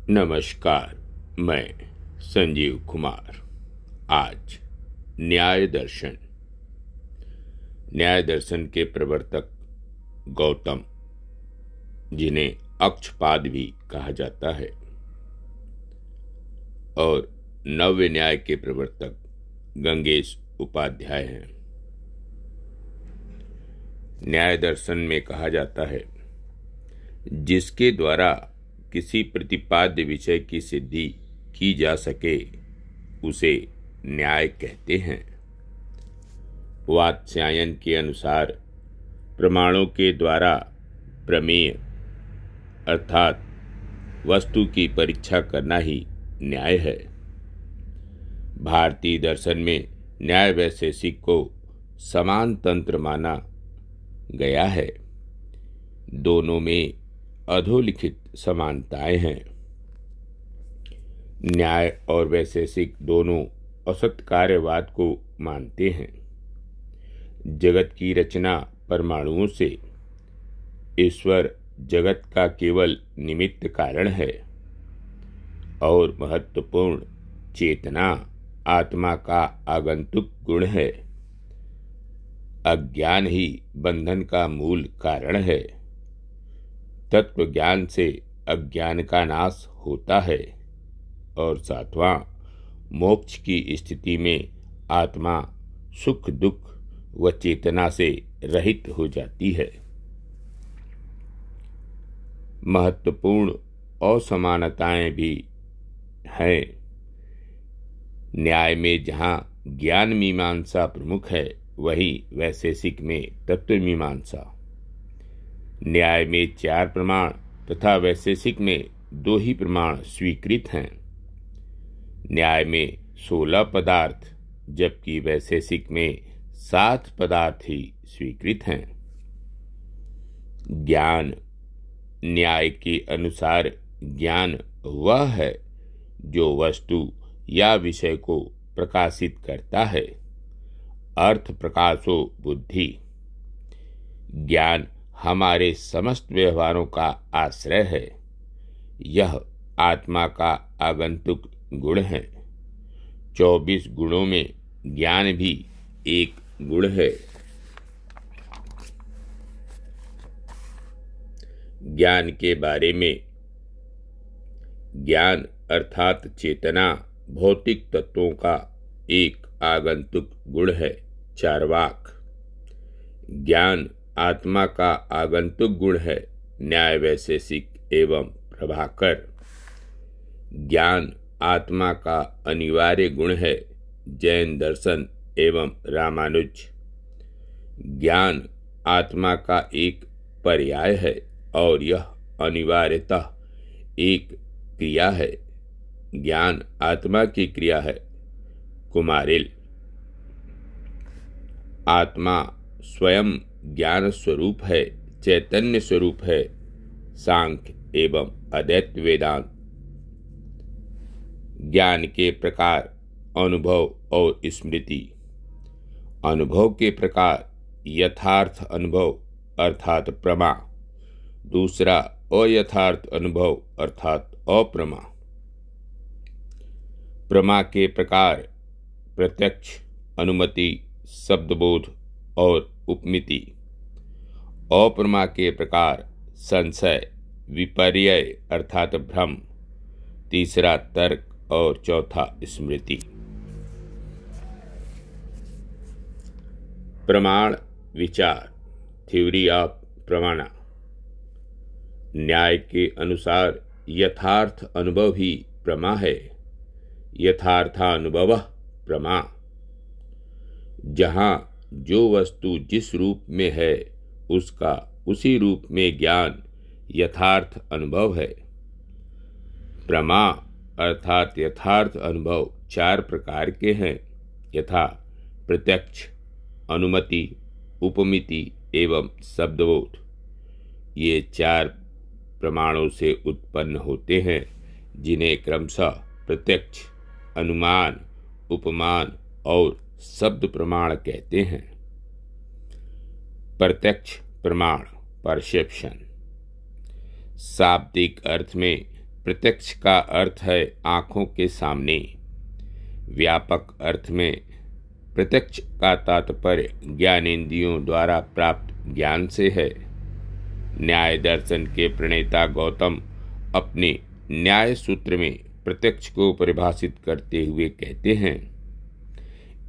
नमस्कार, मैं संजीव कुमार। आज न्याय दर्शन के प्रवर्तक गौतम, जिन्हें अक्षपाद भी कहा जाता है, और नव्य न्याय के प्रवर्तक गंगेश उपाध्याय हैं। न्याय दर्शन में कहा जाता है, जिसके द्वारा किसी प्रतिपाद्य विषय की सिद्धि की जा सके उसे न्याय कहते हैं। वात्स्यायन के अनुसार प्रमाणों के द्वारा प्रमेय अर्थात वस्तु की परीक्षा करना ही न्याय है। भारतीय दर्शन में न्याय वैशेषिक को समान तंत्र माना गया है। दोनों में अधोलिखित समानताएं हैं। न्याय और वैशेषिक दोनों असत कार्यवाद को मानते हैं। जगत की रचना परमाणुओं से, ईश्वर जगत का केवल निमित्त कारण है और महत्वपूर्ण चेतना आत्मा का आगंतुक गुण है। अज्ञान ही बंधन का मूल कारण है। तत्व ज्ञान से अज्ञान का नाश होता है और सातवां, मोक्ष की स्थिति में आत्मा सुख दुख व चेतना से रहित हो जाती है। महत्वपूर्ण असमानताएं भी हैं। न्याय में जहां ज्ञान मीमांसा प्रमुख है, वहीं वैशेषिक में तत्व मीमांसा। न्याय में 4 प्रमाण तथा वैशेषिक में 2 ही प्रमाण स्वीकृत हैं। न्याय में 16 पदार्थ जबकि वैशेषिक में 7 पदार्थ ही स्वीकृत हैं। ज्ञान न्याय के अनुसार ज्ञान वह है जो वस्तु या विषय को प्रकाशित करता है। अर्थ प्रकाशो बुद्धि। ज्ञान हमारे समस्त व्यवहारों का आश्रय है। यह आत्मा का आगंतुक गुण है। 24 गुणों में ज्ञान भी एक गुण है। ज्ञान के बारे में, ज्ञान अर्थात चेतना भौतिक तत्वों का एक आगंतुक गुण है। चार्वाक। ज्ञान आत्मा का आगंतुक गुण है। न्याय वैशेषिक एवं प्रभाकर। ज्ञान आत्मा का अनिवार्य गुण है। जैन दर्शन एवं रामानुज। ज्ञान आत्मा का एक पर्याय है और यह अनिवार्यतः एक क्रिया है। ज्ञान आत्मा की क्रिया है। कुमारिल। आत्मा स्वयं ज्ञान स्वरूप है, चैतन्य स्वरूप है। सांख्य एवं अद्वैत वेदांत। ज्ञान के प्रकार अनुभव और स्मृति। अनुभव के प्रकार यथार्थ अनुभव अर्थात प्रमा। दूसरा अयथार्थ अनुभव अर्थात अप्रमा। प्रमा के प्रकार प्रत्यक्ष, अनुमति, शब्दबोध और उपमिति। अप्रमा के प्रकार संशय, विपर्य अर्थात भ्रम। तीसरा तर्क और चौथा स्मृति। प्रमाण विचार, थ्योरी ऑफ प्रमाणा। न्याय के अनुसार यथार्थ अनुभव ही प्रमा है। यथार्थानुभव प्रमा। जहाँ जो वस्तु जिस रूप में है उसका उसी रूप में ज्ञान यथार्थ अनुभव है। प्रमा अर्थात यथार्थ अनुभव 4 प्रकार के हैं, यथा प्रत्यक्ष, अनुमति, उपमिति एवं शब्दबोध। ये 4 प्रमाणों से उत्पन्न होते हैं, जिन्हें क्रमशः प्रत्यक्ष, अनुमान, उपमान और शब्द प्रमाण कहते हैं। प्रत्यक्ष प्रमाण परसेप्शन। शाब्दिक अर्थ में प्रत्यक्ष का अर्थ है आँखों के सामने। व्यापक अर्थ में प्रत्यक्ष का तात्पर्य ज्ञानेंद्रियों द्वारा प्राप्त ज्ञान से है। न्याय दर्शन के प्रणेता गौतम अपने न्याय सूत्र में प्रत्यक्ष को परिभाषित करते हुए कहते हैं,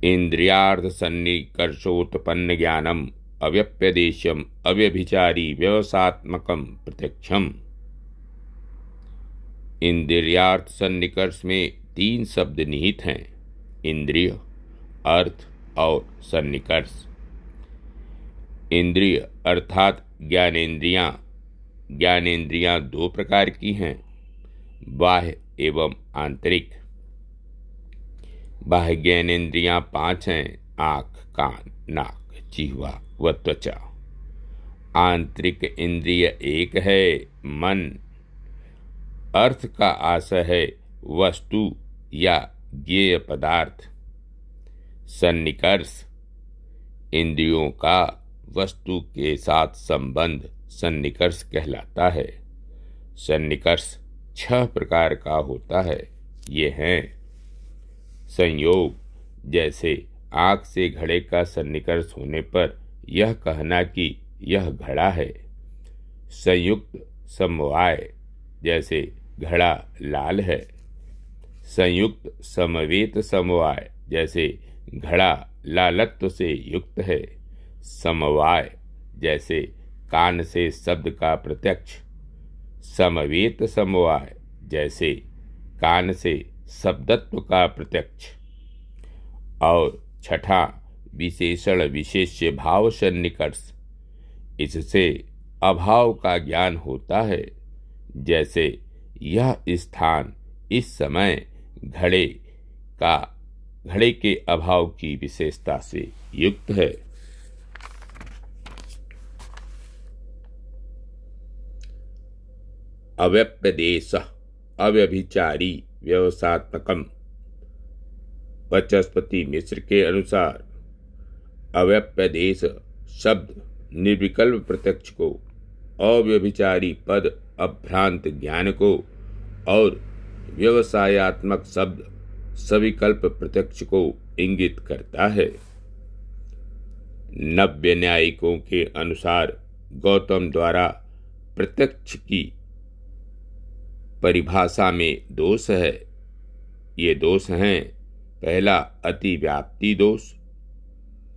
इंद्रियार्थ सन्निकर्षोत्पन्न ज्ञानम अव्यप्यदेशम अव्यभिचारी व्यवसात्मकम प्रत्यक्षम। इंद्रियार्थ सन्निकर्ष में 3 शब्द निहित हैं, इंद्रिय, अर्थ और सन्निकर्ष। इंद्रिय अर्थात ज्ञानेंद्रियां 2 प्रकार की हैं, बाह्य एवं आंतरिक। बाह्य ज्ञानेंद्रियां 5 हैं, आँख, कान, नाक, जिह्वा व त्वचा। आंतरिक इंद्रिय 1 है, मन। अर्थ का आशय है वस्तु या ज्ञेय पदार्थ। सन्निकर्ष इंद्रियों का वस्तु के साथ संबंध सन्निकर्ष कहलाता है। सन्निकर्ष 6 प्रकार का होता है। ये हैं संयोग, जैसे आँख से घड़े का सन्निकर्ष होने पर यह कहना कि यह घड़ा है। संयुक्त समवाय, जैसे घड़ा लाल है। संयुक्त समवेत समवाय, जैसे घड़ा लालत्व से युक्त है। समवाय, जैसे कान से शब्द का प्रत्यक्ष। समवेत समवाय, जैसे कान से शब्दत्व का प्रत्यक्ष। और छठा विशेषण विशेष्य भाव सन्निकर्ष, इससे अभाव का ज्ञान होता है, जैसे यह स्थान इस समय घड़े के अभाव की विशेषता से युक्त है। अव्यपदेश अव्यभिचारी व्यवसात्मकम। वाचस्पति मिश्र के अनुसार अव्यपदेश शब्द निर्विकल्प प्रत्यक्ष को, अव्यभिचारी पद अभ्रांत ज्ञान को और व्यवसायात्मक शब्द सविकल्प प्रत्यक्ष को इंगित करता है। नव्य न्यायिकों के अनुसार गौतम द्वारा प्रत्यक्ष की परिभाषा में दोष है। ये दोष हैं, पहला अतिव्याप्ति दोष,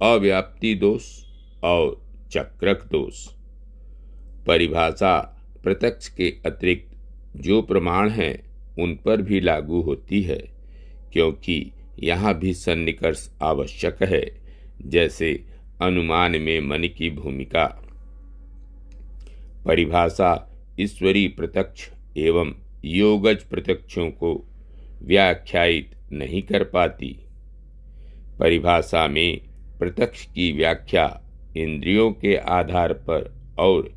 अव्याप्ति दोष और चक्रक दोष। परिभाषा प्रत्यक्ष के अतिरिक्त जो प्रमाण हैं उन पर भी लागू होती है, क्योंकि यहाँ भी सन्निकर्ष आवश्यक है, जैसे अनुमान में मन की भूमिका। परिभाषा ईश्वरीय प्रत्यक्ष एवं योगज प्रत्यक्षों को व्याख्यायित नहीं कर पाती। परिभाषा में प्रत्यक्ष की व्याख्या इंद्रियों के आधार पर और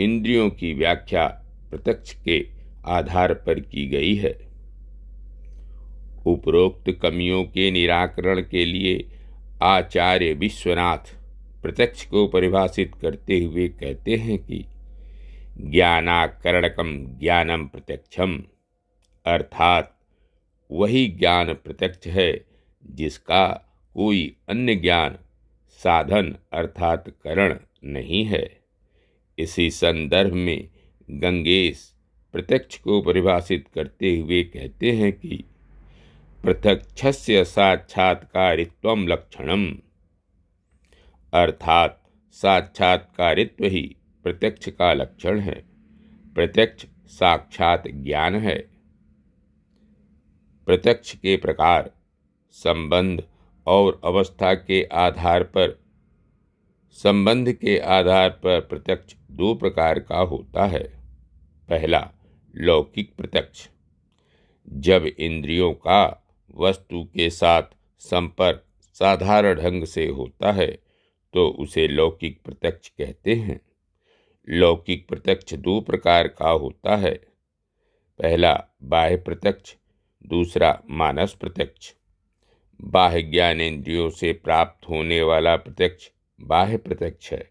इंद्रियों की व्याख्या प्रत्यक्ष के आधार पर की गई है। उपरोक्त कमियों के निराकरण के लिए आचार्य विश्वनाथ प्रत्यक्ष को परिभाषित करते हुए कहते हैं कि ज्ञानाकरणकम ज्ञानम प्रत्यक्षम, अर्थात वही ज्ञान प्रत्यक्ष है जिसका कोई अन्य ज्ञान साधन अर्थात करण नहीं है। इसी संदर्भ में गंगेश प्रत्यक्ष को परिभाषित करते हुए कहते हैं कि प्रत्यक्षस्य साक्षात्कारित्वम लक्षणम, अर्थात साक्षात्कारित्व ही प्रत्यक्ष का लक्षण है। प्रत्यक्ष साक्षात ज्ञान है। प्रत्यक्ष के प्रकार, संबंध और अवस्था के आधार पर, संबंध के आधार पर प्रत्यक्ष 2 प्रकार का होता है। पहला लौकिक प्रत्यक्ष, जब इंद्रियों का वस्तु के साथ संपर्क साधारण ढंग से होता है तो उसे लौकिक प्रत्यक्ष कहते हैं। लौकिक प्रत्यक्ष 2 प्रकार का होता है। पहला बाह्य प्रत्यक्ष, दूसरा मानस प्रत्यक्ष। बाह्य ज्ञानेंद्रियों से प्राप्त होने वाला प्रत्यक्ष बाह्य प्रत्यक्ष है।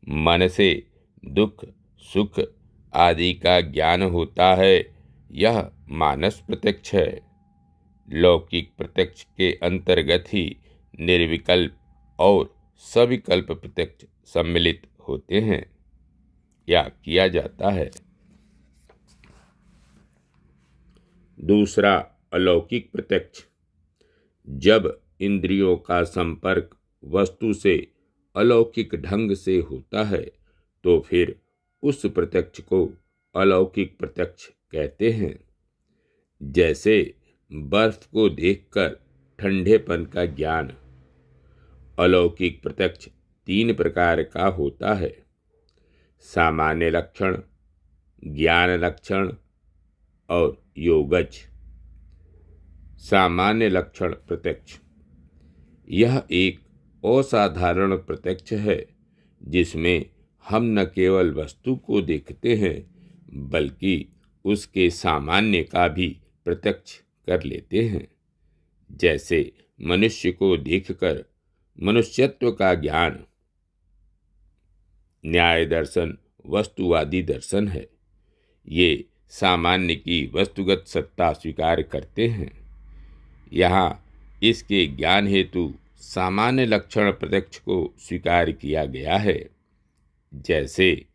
मन से दुख सुख आदि का ज्ञान होता है, यह मानस प्रत्यक्ष है। लौकिक प्रत्यक्ष के अंतर्गत ही निर्विकल्प और सविकल्प प्रत्यक्ष सम्मिलित होते हैं या किया जाता है। दूसरा, अलौकिक प्रत्यक्ष। जब इंद्रियों का संपर्क वस्तु से अलौकिक ढंग से होता है तो फिर उस प्रत्यक्ष को अलौकिक प्रत्यक्ष कहते हैं। जैसे बर्फ को देखकर ठंडेपन का ज्ञान। अलौकिक प्रत्यक्ष 3 प्रकार का होता है: सामान्य लक्षण, ज्ञान लक्षण और योगज। सामान्य लक्षण प्रत्यक्ष, यह एक असाधारण प्रत्यक्ष है जिसमें हम न केवल वस्तु को देखते हैं बल्कि उसके सामान्य का भी प्रत्यक्ष कर लेते हैं। जैसे मनुष्य को देखकर मनुष्यत्व का ज्ञान। न्याय दर्शन वस्तुवादी दर्शन है। ये सामान्य की वस्तुगत सत्ता स्वीकार करते हैं। यहाँ इसके ज्ञान हेतु सामान्य लक्षण प्रत्यक्ष को स्वीकार किया गया है। जैसे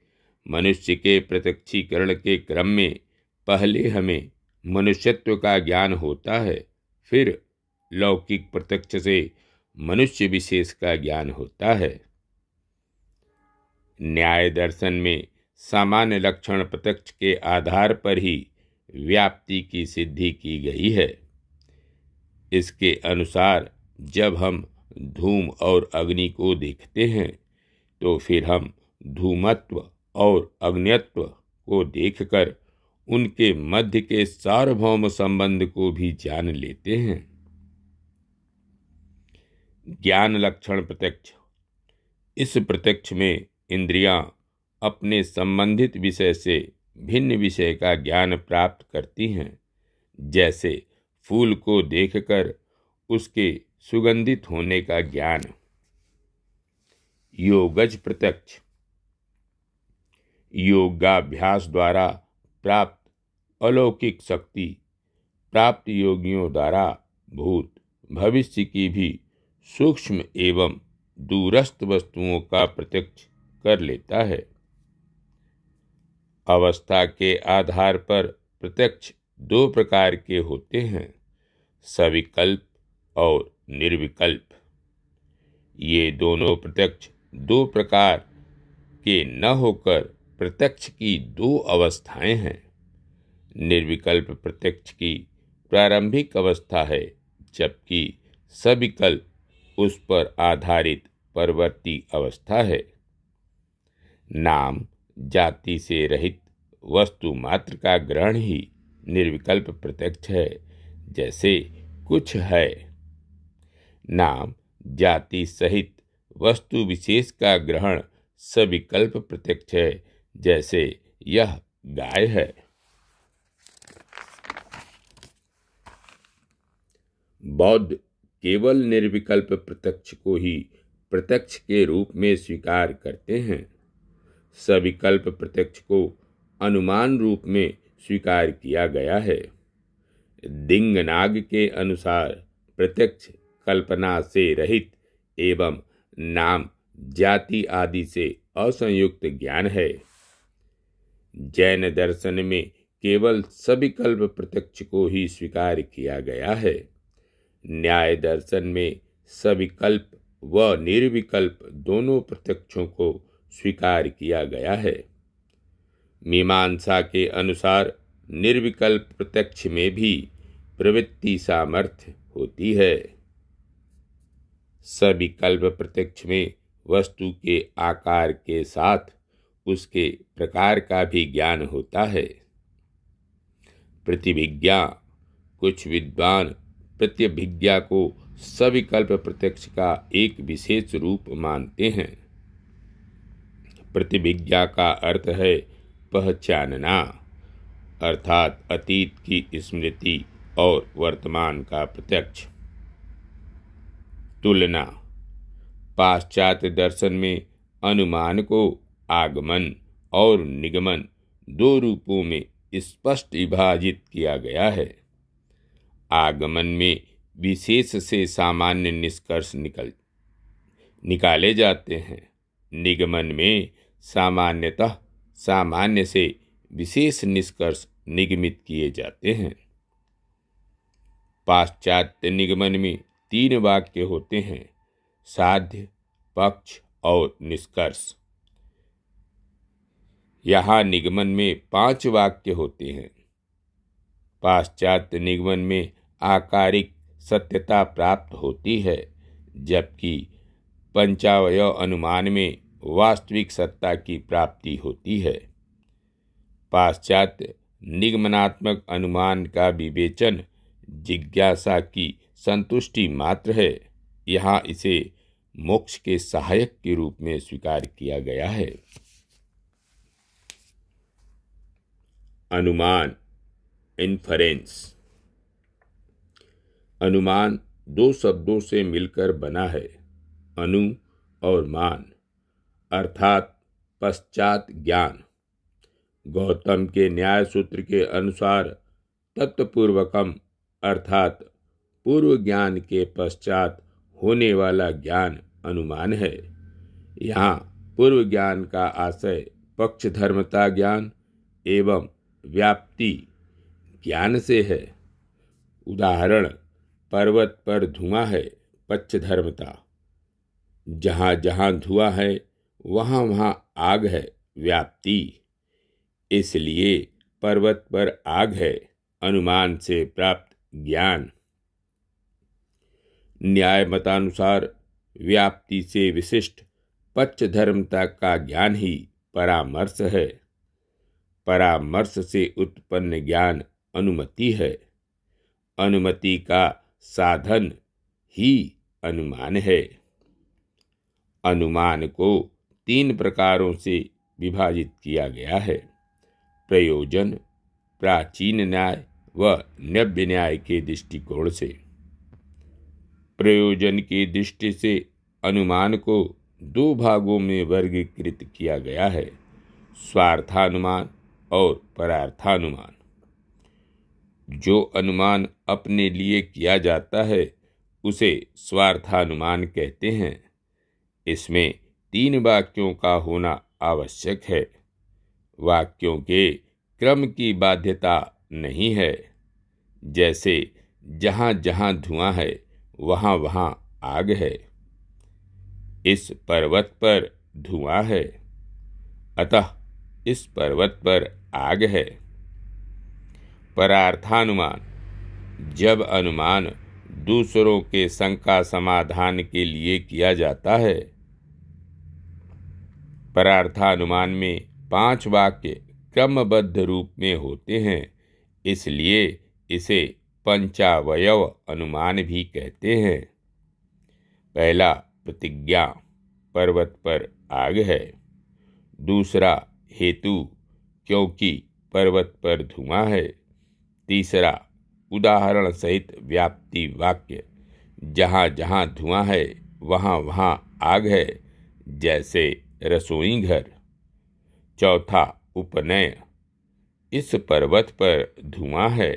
मनुष्य के प्रत्यक्षीकरण के क्रम में पहले हमें मनुष्यत्व का ज्ञान होता है, फिर लौकिक प्रत्यक्ष से मनुष्य विशेष का ज्ञान होता है। न्याय दर्शन में सामान्य लक्षण प्रत्यक्ष के आधार पर ही व्याप्ति की सिद्धि की गई है। इसके अनुसार जब हम धूम और अग्नि को देखते हैं तो फिर हम धूमत्व और अग्नित्व को देखकर उनके मध्य के सार्वभौम संबंध को भी जान लेते हैं। ज्ञान लक्षण प्रत्यक्ष, इस प्रत्यक्ष में इंद्रियां अपने संबंधित विषय से भिन्न विषय का ज्ञान प्राप्त करती हैं। जैसे फूल को देखकर उसके सुगंधित होने का ज्ञान। योगज प्रत्यक्ष, योगाभ्यास द्वारा प्राप्त अलौकिक शक्ति प्राप्त योगियों द्वारा भूत भविष्य की भी सूक्ष्म एवं दूरस्थ वस्तुओं का प्रत्यक्ष कर लेता है। अवस्था के आधार पर प्रत्यक्ष 2 प्रकार के होते हैं: सविकल्प और निर्विकल्प। ये दोनों प्रत्यक्ष 2 प्रकार के न होकर प्रत्यक्ष की 2 अवस्थाएं हैं। निर्विकल्प प्रत्यक्ष की प्रारंभिक अवस्था है, जबकि सविकल्प उस पर आधारित परवर्ती अवस्था है। नाम जाति से रहित वस्तु मात्र का ग्रहण ही निर्विकल्प प्रत्यक्ष है। जैसे कुछ है। नाम जाति सहित वस्तु विशेष का ग्रहण सविकल्प प्रत्यक्ष है। जैसे यह गाय है। बौद्ध केवल निर्विकल्प प्रत्यक्ष को ही प्रत्यक्ष के रूप में स्वीकार करते हैं। सविकल्प प्रत्यक्ष को अनुमान रूप में स्वीकार किया गया है। दिंगनाग के अनुसार प्रत्यक्ष कल्पना से रहित एवं नाम जाति आदि से असंयुक्त ज्ञान है। जैन दर्शन में केवल सविकल्प प्रत्यक्ष को ही स्वीकार किया गया है। न्याय दर्शन में सविकल्प व निर्विकल्प दोनों प्रत्यक्षों को स्वीकार किया गया है। मीमांसा के अनुसार निर्विकल्प प्रत्यक्ष में भी प्रवृत्ति सामर्थ्य होती है। सविकल्प प्रत्यक्ष में वस्तु के आकार के साथ उसके प्रकार का भी ज्ञान होता है। प्रतिभिज्ञा, कुछ विद्वान प्रत्यभिज्ञा को सविकल्प प्रत्यक्ष का एक विशेष रूप मानते हैं। प्रतिभिज्ञा का अर्थ है पहचानना, अर्थात अतीत की स्मृति और वर्तमान का प्रत्यक्ष। तुलना, पाश्चात्य दर्शन में अनुमान को आगमन और निगमन 2 रूपों में स्पष्ट विभाजित किया गया है। आगमन में विशेष से सामान्य निष्कर्ष निकाले जाते हैं। निगमन में सामान्यतः सामान्य से विशेष निष्कर्ष निगमित किए जाते हैं। पाश्चात्य निगमन में 3 वाक्य होते हैं: साध्य, पक्ष और निष्कर्ष। यहाँ निगमन में 5 वाक्य होते हैं। पाश्चात्य निगमन में आकारिक सत्यता प्राप्त होती है, जबकि पंचावयव अनुमान में वास्तविक सत्ता की प्राप्ति होती है। पाश्चात्य निगमनात्मक अनुमान का विवेचन जिज्ञासा की संतुष्टि मात्र है। यहाँ इसे मोक्ष के सहायक के रूप में स्वीकार किया गया है। अनुमान, इन्फरेंस। अनुमान 2 शब्दों से मिलकर बना है, अनु और मान, अर्थात पश्चात ज्ञान। गौतम के न्याय सूत्र के अनुसार तत्पूर्वकम अर्थात पूर्व ज्ञान के पश्चात होने वाला ज्ञान अनुमान है। यहाँ पूर्व ज्ञान का आशय पक्षधर्मता ज्ञान एवं व्याप्ति ज्ञान से है। उदाहरण, पर्वत पर धुआं है, पक्षधर्मता। जहाँ जहाँ धुआं है वहाँ वहाँ आग है, व्याप्ति। इसलिए पर्वत पर आग है, अनुमान से प्राप्त ज्ञान। न्याय मतानुसार व्याप्ति से विशिष्ट पक्षधर्मता का ज्ञान ही परामर्श है। परामर्श से उत्पन्न ज्ञान अनुमति है। अनुमति का साधन ही अनुमान है। अनुमान को 3 प्रकारों से विभाजित किया गया है: प्रयोजन, प्राचीन न्याय व नव्य न्याय के दृष्टिकोण से। प्रयोजन की दृष्टि से अनुमान को 2 भागों में वर्गीकृत किया गया है: स्वार्थानुमान और परार्थानुमान। जो अनुमान अपने लिए किया जाता है उसे स्वार्थानुमान कहते हैं। इसमें 3 वाक्यों का होना आवश्यक है। वाक्यों के क्रम की बाध्यता नहीं है। जैसे जहाँ जहाँ धुआं है वहाँ वहाँ आग है। इस पर्वत पर धुआं है, अतः इस पर्वत पर आग है। परार्थानुमान, जब अनुमान दूसरों के शंका समाधान के लिए किया जाता है। परार्थानुमान में 5 वाक्य क्रमबद्ध रूप में होते हैं, इसलिए इसे पंचावयव अनुमान भी कहते हैं। पहला, प्रतिज्ञा, पर्वत पर आग है। दूसरा, हेतु, क्योंकि पर्वत पर धुआं है। तीसरा, उदाहरण सहित व्याप्ति वाक्य, जहाँ जहाँ धुआं है वहाँ वहाँ आग है, जैसे रसोई घर। चौथा, उपनय, इस पर्वत पर धुआं है।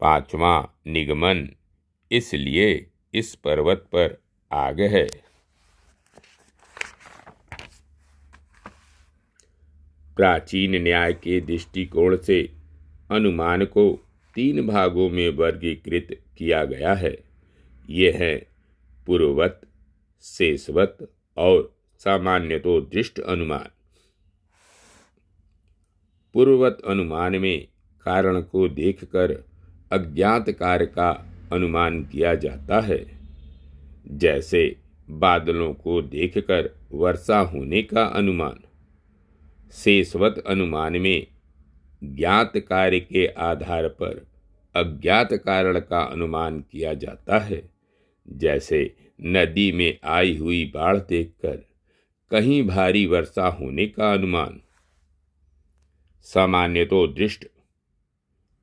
5वां, निगमन, इसलिए इस पर्वत पर आग है। प्राचीन न्याय के दृष्टिकोण से अनुमान को 3 भागों में वर्गीकृत किया गया है। ये हैं पूर्ववत, शेषवत और सामान्यतो दृष्ट अनुमान। पूर्ववत अनुमान में कारण को देखकर अज्ञात कार्य का अनुमान किया जाता है। जैसे बादलों को देखकर वर्षा होने का अनुमान। शेषवत अनुमान में ज्ञात कार्य के आधार पर अज्ञात कारण का अनुमान किया जाता है। जैसे नदी में आई हुई बाढ़ देखकर कहीं भारी वर्षा होने का अनुमान। सामान्यतो दृष्ट,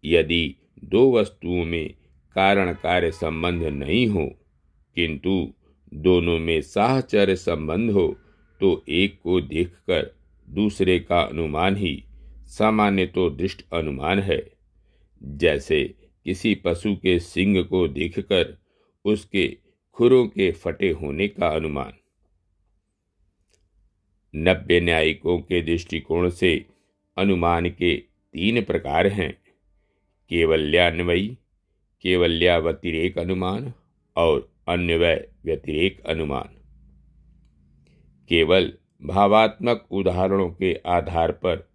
यदि 2 वस्तुओं में कारण कार्य संबंध नहीं हो किंतु दोनों में साहचर्य संबंध हो तो एक को देखकर दूसरे का अनुमान ही सामान्य तो दृष्ट अनुमान है, जैसे किसी पशु के सींग को देखकर उसके खुरों के फटे होने का अनुमान। 90 न्यायिकों के दृष्टिकोण से अनुमान के 3 प्रकार हैं: केवल्यान्वयी, केवल्यावतिरेक अनुमान और अन्वय व्यतिरेक अनुमान। केवल भावात्मक उदाहरणों के आधार पर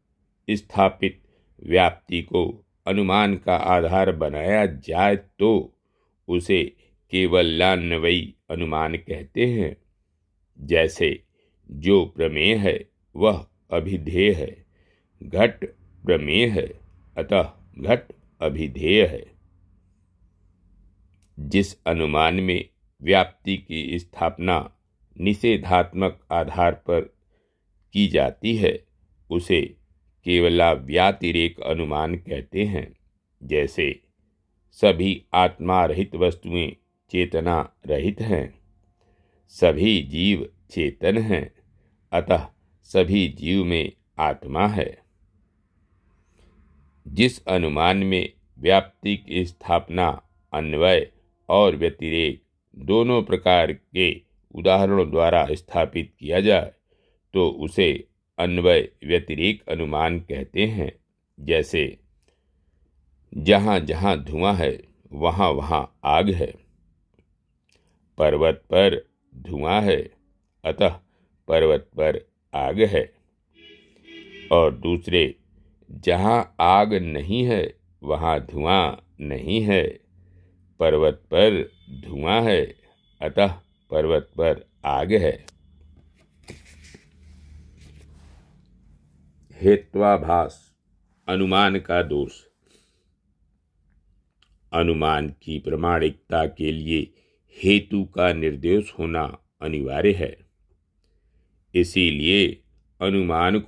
स्थापित व्याप्ति को अनुमान का आधार बनाया जाए तो उसे केवल्यान्वयी अनुमान कहते हैं। जैसे जो प्रमेय है वह अभिधेय है, घट प्रमेय है, अतः घट अभिधेय है। जिस अनुमान में व्याप्ति की स्थापना निषेधात्मक आधार पर की जाती है उसे केवलाव्यतिरेक अनुमान कहते हैं। जैसे सभी आत्मा रहित वस्तुएं चेतना रहित हैं, सभी जीव चेतन हैं, अतः सभी जीव में आत्मा है। जिस अनुमान में व्याप्ति की स्थापना अन्वय और व्यतिरेक दोनों प्रकार के उदाहरणों द्वारा स्थापित किया जाए तो उसे अन्वय व्यतिरेक अनुमान कहते हैं। जैसे जहाँ जहाँ धुआं है वहाँ वहाँ आग है, पर्वत पर धुआं है अतः पर्वत पर आग है। और दूसरे, जहाँ आग नहीं है वहाँ धुआं नहीं है, पर्वत पर धुआं है अतः पर्वत पर आग है। हेत्वाभास अनुमान का दोष। अनुमान की प्रामाणिकता के लिए हेतु का निर्देश होना अनिवार्य है। इसीलिए अनुमान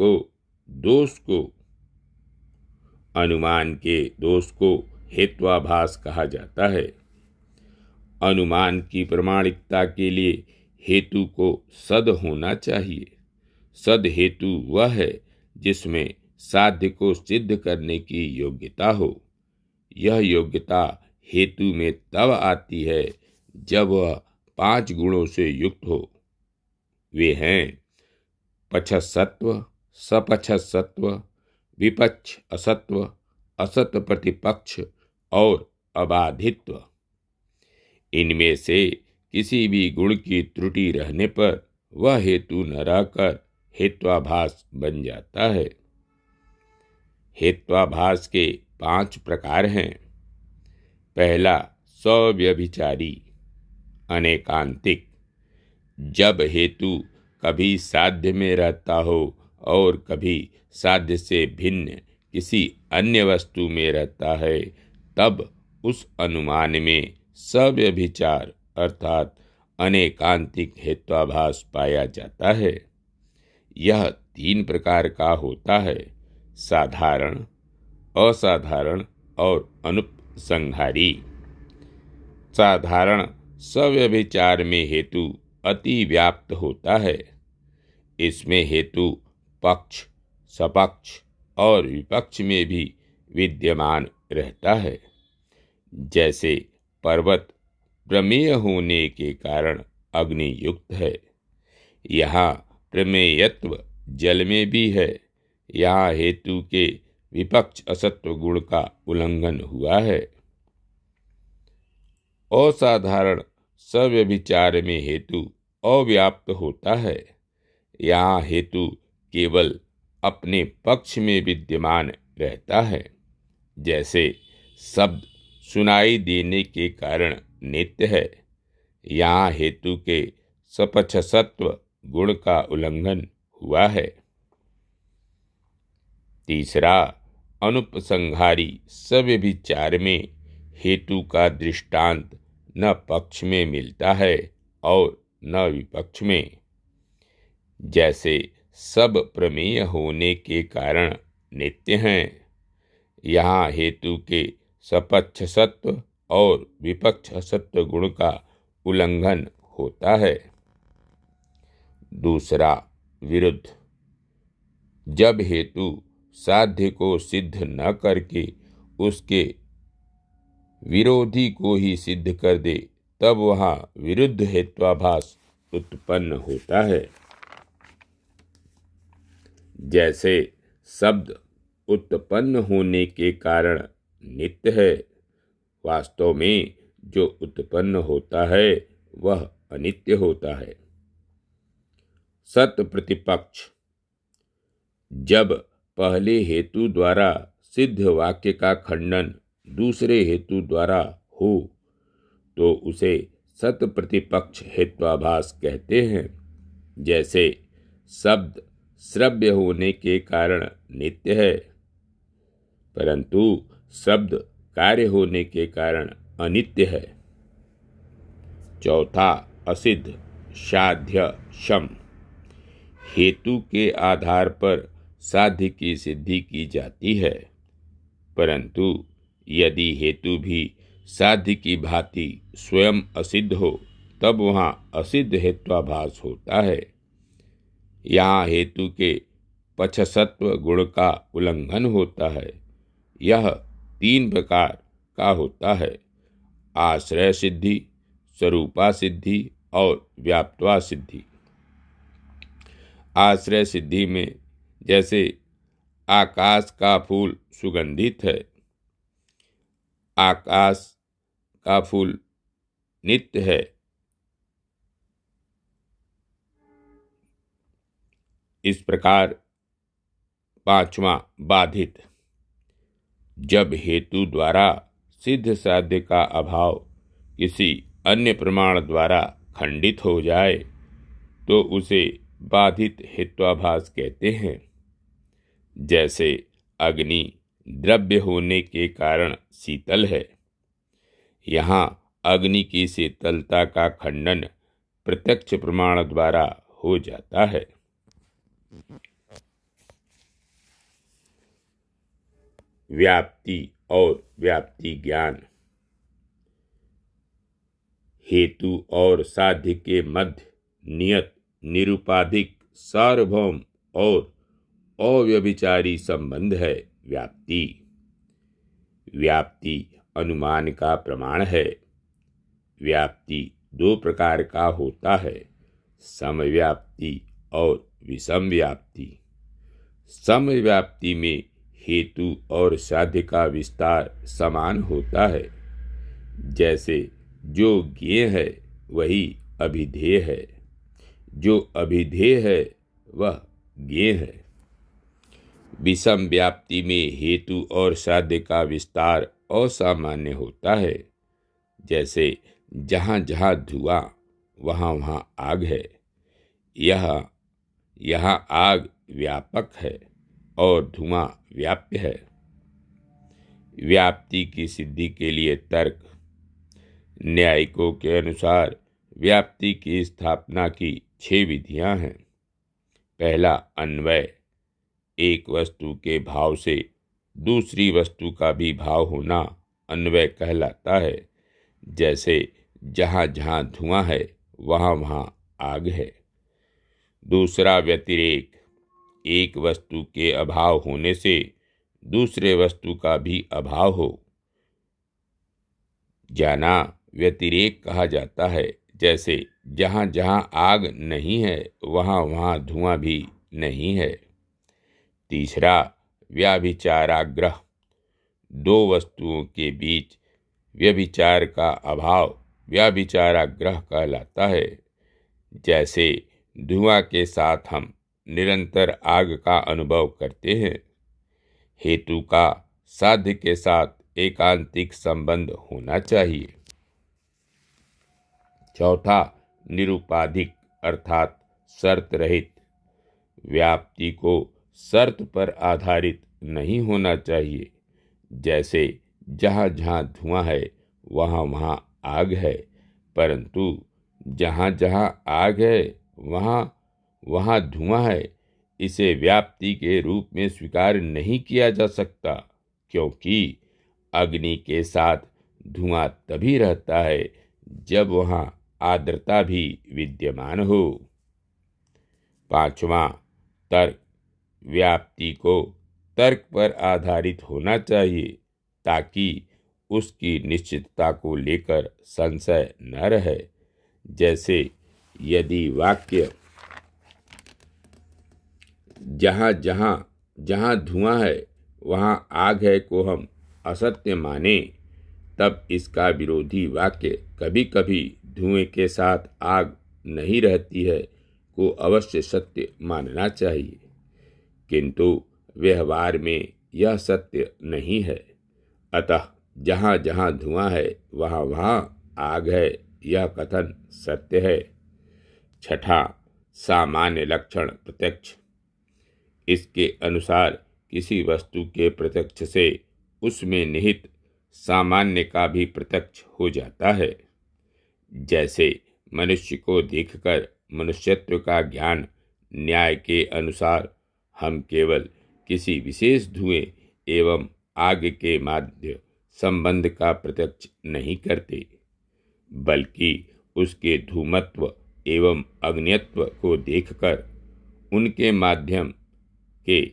के दोष को हेत्वाभास कहा जाता है। अनुमान की प्रामाणिकता के लिए हेतु को सद होना चाहिए। सद हेतु वह है जिसमें साध्य को सिद्ध करने की योग्यता हो। यह योग्यता हेतु में तब आती है जब वह 5 गुणों से युक्त हो। वे हैं पक्षसत्व, सपक्षसत्व, विपक्ष असत्व, असत प्रतिपक्ष और अबाधित्व। इनमें से किसी भी गुण की त्रुटि रहने पर वह हेतु न रहकर हेत्वाभास बन जाता है। हेत्वाभास के 5 प्रकार हैं। पहला, सव्यभिचारी अनेकांतिक। जब हेतु कभी साध्य में रहता हो और कभी साध्य से भिन्न किसी अन्य वस्तु में रहता है तब उस अनुमान में सव्यभिचार अर्थात अनेकांतिक हेत्वाभास पाया जाता है। यह 3 प्रकार का होता है: साधारण, असाधारण और अनुपसंहारी। साधारण सव्यभिचार में हेतु अति व्याप्त होता है। इसमें हेतु पक्ष, सपक्ष और विपक्ष में भी विद्यमान रहता है। जैसे पर्वत प्रमेय होने के कारण अग्नि युक्त है, यहाँ प्रमेयत्व जल में भी है। यहाँ हेतु के विपक्ष असत्व गुण का उल्लंघन हुआ है। असाधारण सव्यभिचार में हेतु अव्याप्त होता है। यहाँ हेतु केवल अपने पक्ष में विद्यमान रहता है। जैसे शब्द सुनाई देने के कारण नित्य है, यहाँ हेतु के सपक्षसत्व गुण का उल्लंघन हुआ है। तीसरा, अनुपसंहारी सव्यभिचार में हेतु का दृष्टांत न पक्ष में मिलता है और न विपक्ष में। जैसे सब प्रमेय होने के कारण नित्य हैं, यहाँ हेतु के सपक्ष सत्व और विपक्ष असत्व गुण का उल्लंघन होता है। दूसरा, विरुद्ध। जब हेतु साध्य को सिद्ध न करके उसके विरोधी को ही सिद्ध कर दे, तब वहाँ विरुद्ध हेत्वाभास उत्पन्न होता है। जैसे शब्द उत्पन्न होने के कारण नित्य है, वास्तव में जो उत्पन्न होता है वह अनित्य होता है। सत प्रतिपक्ष। जब पहले हेतु द्वारा सिद्ध वाक्य का खंडन दूसरे हेतु द्वारा हो तो उसे सत प्रतिपक्ष हेत्वाभास कहते हैं। जैसे शब्द श्रव्य होने के कारण नित्य है, परंतु शब्द कार्य होने के कारण अनित्य है। चौथा, असिद्ध साध्य शम। हेतु के आधार पर साध्य की सिद्धि की जाती है, परंतु यदि हेतु भी साध्य की भांति स्वयं असिद्ध हो तब वहाँ असिद्ध हेत्वाभास होता है। यहाँ हेतु के पक्षसत्व गुण का उल्लंघन होता है। यह 3 प्रकार का होता है: आश्रय सिद्धि, स्वरूपा सिद्धि और व्याप्त्वा सिद्धि। आश्रय सिद्धि में जैसे आकाश का फूल सुगंधित है, आकाश का फूल नित्य है, इस प्रकार पांचवा, बाधित। जब हेतु द्वारा सिद्ध साध्य का अभाव किसी अन्य प्रमाण द्वारा खंडित हो जाए तो उसे बाधित हेत्वाभास कहते हैं। जैसे अग्नि द्रव्य होने के कारण शीतल है, यहाँ अग्नि की शीतलता का खंडन प्रत्यक्ष प्रमाण द्वारा हो जाता है। व्याप्ति और व्याप्ति ज्ञान। हेतु और साध्य के मध्य नियत, निरुपाधिक, सार्वभौम और अव्यभिचारी संबंध है व्याप्ति। व्याप्ति अनुमान का प्रमाण है। व्याप्ति 2 प्रकार का होता है: समव्याप्ति और विषम व्याप्ति। समव्याप्ति में हेतु और साध्य का विस्तार समान होता है। जैसे जो ज्ञेय है वही अभिधेय है, जो अभिधेय है वह ज्ञेय है। विषम व्याप्ति में हेतु और साध्य का विस्तार असामान्य होता है। जैसे जहाँ जहाँ धुआं वहाँ वहाँ आग है, यहाँ आग व्यापक है और धुआं व्याप्य है। व्याप्ति की सिद्धि के लिए तर्क। न्यायिकों के अनुसार व्याप्ति की स्थापना की 6 विधियां हैं। पहला, अन्वय। एक वस्तु के भाव से दूसरी वस्तु का भी भाव होना अन्वय कहलाता है। जैसे जहाँ जहाँ धुआं है वहाँ वहाँ आग है। दूसरा, व्यतिरेक। एक वस्तु के अभाव होने से दूसरे वस्तु का भी अभाव हो जाना व्यतिरेक कहा जाता है। जैसे जहाँ जहाँ आग नहीं है वहाँ वहाँ धुआं भी नहीं है। तीसरा, व्याभिचाराग्रह। 2 वस्तुओं के बीच व्यभिचार का अभाव व्याभिचाराग्रह कहलाता है। जैसे धुआं के साथ हम निरंतर आग का अनुभव करते हैं। हेतु का साध्य के साथ एकांतिक संबंध होना चाहिए। चौथा, निरुपाधिक अर्थात शर्त रहित। व्याप्ति को शर्त पर आधारित नहीं होना चाहिए। जैसे जहाँ जहाँ धुआं है वहाँ वहाँ आग है, परंतु जहाँ जहाँ आग है वहाँ वहाँ धुआं है, इसे व्याप्ति के रूप में स्वीकार नहीं किया जा सकता, क्योंकि अग्नि के साथ धुआं तभी रहता है जब वहाँ आर्द्रता भी विद्यमान हो। पांचवा, तर्क। व्याप्ति को तर्क पर आधारित होना चाहिए ताकि उसकी निश्चितता को लेकर संशय न रहे। जैसे यदि वाक्य जहाँ जहाँ जहाँ धुआं है वहाँ आग है को हम असत्य माने, तब इसका विरोधी वाक्य कभी कभी धुएं के साथ आग नहीं रहती है को अवश्य सत्य मानना चाहिए। किंतु व्यवहार में यह सत्य नहीं है। अतः जहाँ जहाँ धुआं है वहाँ वहाँ आग है, यह कथन सत्य है। छठा, सामान्य लक्षण प्रत्यक्ष। इसके अनुसार किसी वस्तु के प्रत्यक्ष से उसमें निहित सामान्य का भी प्रत्यक्ष हो जाता है। जैसे मनुष्य को देखकर मनुष्यत्व का ज्ञान, न्याय के अनुसार हम केवल किसी विशेष धुएं एवं आग के माध्य संबंध का प्रत्यक्ष नहीं करते, बल्कि उसके धूमत्व एवं अग्नियत्व को देखकर उनके माध्यम के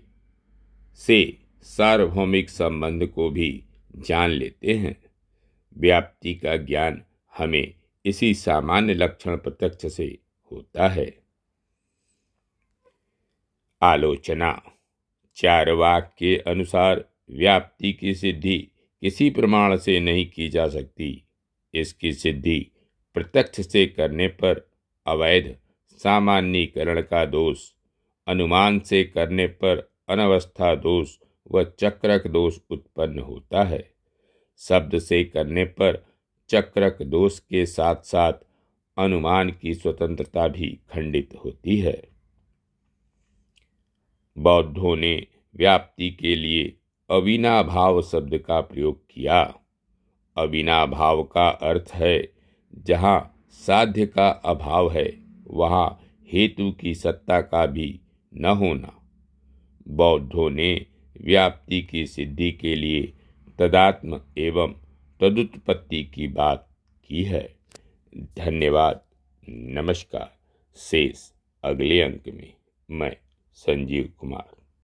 से सार्वभौमिक संबंध को भी जान लेते हैं। व्याप्ति का ज्ञान हमें इसी सामान्य लक्षण प्रत्यक्ष से होता है। आलोचना। चारवाक के अनुसार व्याप्ति की सिद्धि किसी प्रमाण से नहीं की जा सकती। इसकी सिद्धि प्रत्यक्ष से करने पर अवैध सामान्यीकरण का दोष, अनुमान से करने पर अनवस्था दोष व चक्रक दोष उत्पन्न होता है। शब्द से करने पर चक्रक दोष के साथ साथ अनुमान की स्वतंत्रता भी खंडित होती है। बौद्धों ने व्याप्ति के लिए अविनाभाव शब्द का प्रयोग किया। अविनाभाव का अर्थ है जहाँ साध्य का अभाव है वहाँ हेतु की सत्ता का भी न होना। बौद्धों ने व्याप्ति की सिद्धि के लिए तदात्म एवं तदुत्पत्ति की बात की है। धन्यवाद। नमस्कार। शेष अगले अंक में। मैं संजीव कुमार।